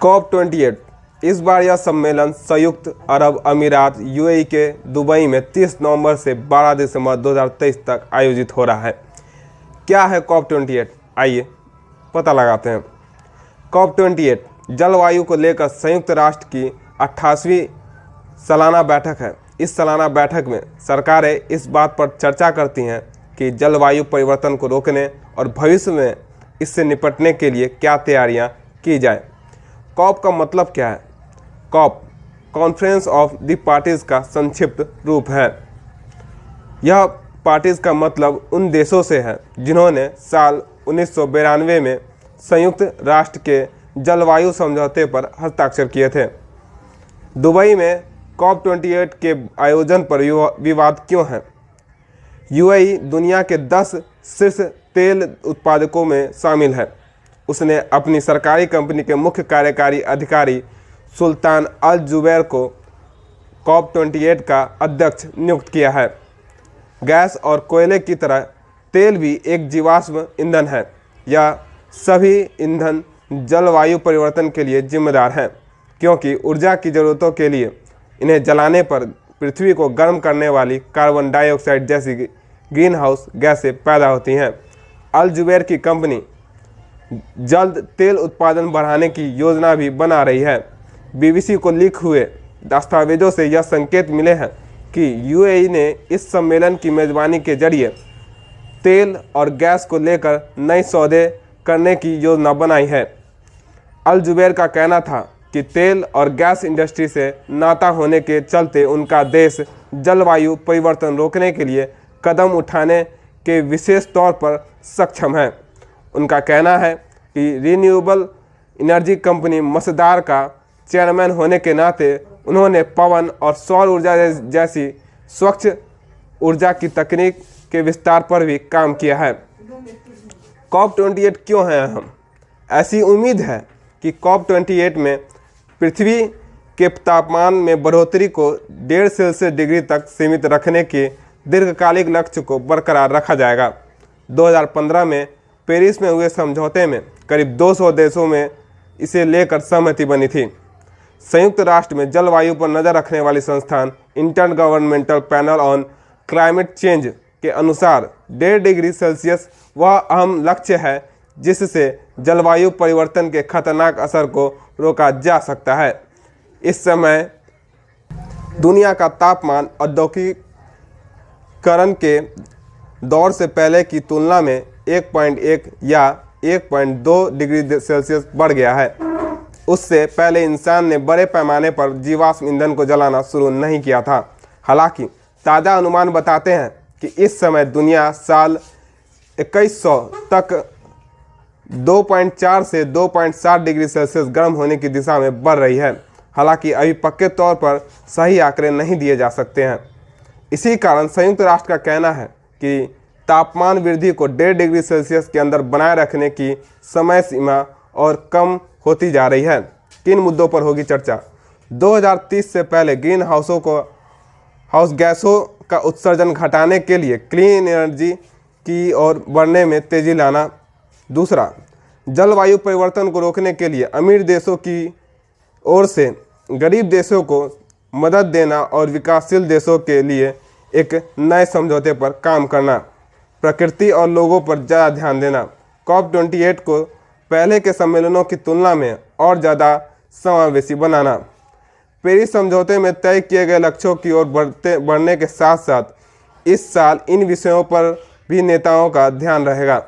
COP28 इस बार यह सम्मेलन संयुक्त अरब अमीरात यूएई के दुबई में 30 नवंबर से 12 दिसंबर 2023 तक आयोजित हो रहा है। क्या है COP28? आइए पता लगाते हैं। COP28 जलवायु को लेकर संयुक्त राष्ट्र की 28वीं सालाना बैठक है। इस सालाना बैठक में सरकारें इस बात पर चर्चा करती हैं कि जलवायु परिवर्तन को रोकने और भविष्य में इससे निपटने के लिए क्या तैयारियां की जाए। कॉप का मतलब क्या है? COP conference of the parties का संक्षिप्त रूप है। यह पार्टीज का मतलब उन देशों से है जिन्होंने साल 1992 में संयुक्त राष्ट्र के जलवायु समझौते पर हस्ताक्षर किए थे। दुबई में COP28 के आयोजन पर विवाद क्यों है? यूएई दुनिया के 10 शीर्ष तेल उत्पादकों में शामिल है। उसने अपनी सरकारी कंपनी के मुख्य कार्यकारी अधिकारी सुल्तान अल जुबैर को COP28 का अध्यक्ष नियुक्त किया है। गैस और कोयले की तरह तेल भी एक जीवाश्म ईंधन है। यह सभी ईंधन जलवायु परिवर्तन के लिए जिम्मेदार हैं, क्योंकि ऊर्जा की ज़रूरतों के लिए इन्हें जलाने पर पृथ्वी को गर्म करने वाली कार्बन डाइऑक्साइड जैसी ग्रीन हाउस गैसें पैदा होती हैं। अल जुबैर की कंपनी जल्द तेल उत्पादन बढ़ाने की योजना भी बना रही है। बीबीसी को लीक हुए दस्तावेजों से यह संकेत मिले हैं कि यूएई ने इस सम्मेलन की मेज़बानी के जरिए तेल और गैस को लेकर नए सौदे करने की योजना बनाई है। अल जुबैर का कहना था कि तेल और गैस इंडस्ट्री से नाता होने के चलते उनका देश जलवायु परिवर्तन रोकने के लिए कदम उठाने के विशेष तौर पर सक्षम है। उनका कहना है कि रिन्यूएबल एनर्जी कंपनी मसदार का चेयरमैन होने के नाते उन्होंने पवन और सौर ऊर्जा जैसी स्वच्छ ऊर्जा की तकनीक के विस्तार पर भी काम किया है। COP28 क्यों है अहम? ऐसी उम्मीद है कि COP28 में पृथ्वी के तापमान में बढ़ोतरी को 1.5 सेल्सियस डिग्री तक सीमित रखने के दीर्घकालिक लक्ष्य को बरकरार रखा जाएगा। 2015 में पेरिस में हुए समझौते में करीब 200 देशों में इसे लेकर सहमति बनी थी। संयुक्त राष्ट्र में जलवायु पर नज़र रखने वाली संस्थान intergovernmental panel on climate change के अनुसार 1.5 डिग्री सेल्सियस वह अहम लक्ष्य है जिससे जलवायु परिवर्तन के खतरनाक असर को रोका जा सकता है। इस समय दुनिया का तापमान औद्योगिकीकरण के दौर से पहले की तुलना में 1.1 या 1.2 डिग्री सेल्सियस बढ़ गया है। उससे पहले इंसान ने बड़े पैमाने पर जीवाश्म ईंधन को जलाना शुरू नहीं किया था। हालांकि ताज़ा अनुमान बताते हैं कि इस समय दुनिया साल 2100 तक 2.4 से 2.7 डिग्री सेल्सियस गर्म होने की दिशा में बढ़ रही है। हालांकि अभी पक्के तौर पर सही आंकड़े नहीं दिए जा सकते हैं। इसी कारण संयुक्त राष्ट्र का कहना है कि तापमान वृद्धि को 1.5 डिग्री सेल्सियस के अंदर बनाए रखने की समय सीमा और कम होती जा रही है। किन मुद्दों पर होगी चर्चा? 2030 से पहले ग्रीन हाउस गैसों का उत्सर्जन घटाने के लिए क्लीन एनर्जी की ओर बढ़ने में तेजी लाना। दूसरा, जलवायु परिवर्तन को रोकने के लिए अमीर देशों की ओर से गरीब देशों को मदद देना और विकासशील देशों के लिए एक नए समझौते पर काम करना। प्रकृति और लोगों पर ज़्यादा ध्यान देना। COP28 को पहले के सम्मेलनों की तुलना में और ज़्यादा समावेशी बनाना। पेरिस समझौते में तय किए गए लक्ष्यों की ओर बढ़ने के साथ साथ इस साल इन विषयों पर भी नेताओं का ध्यान रहेगा।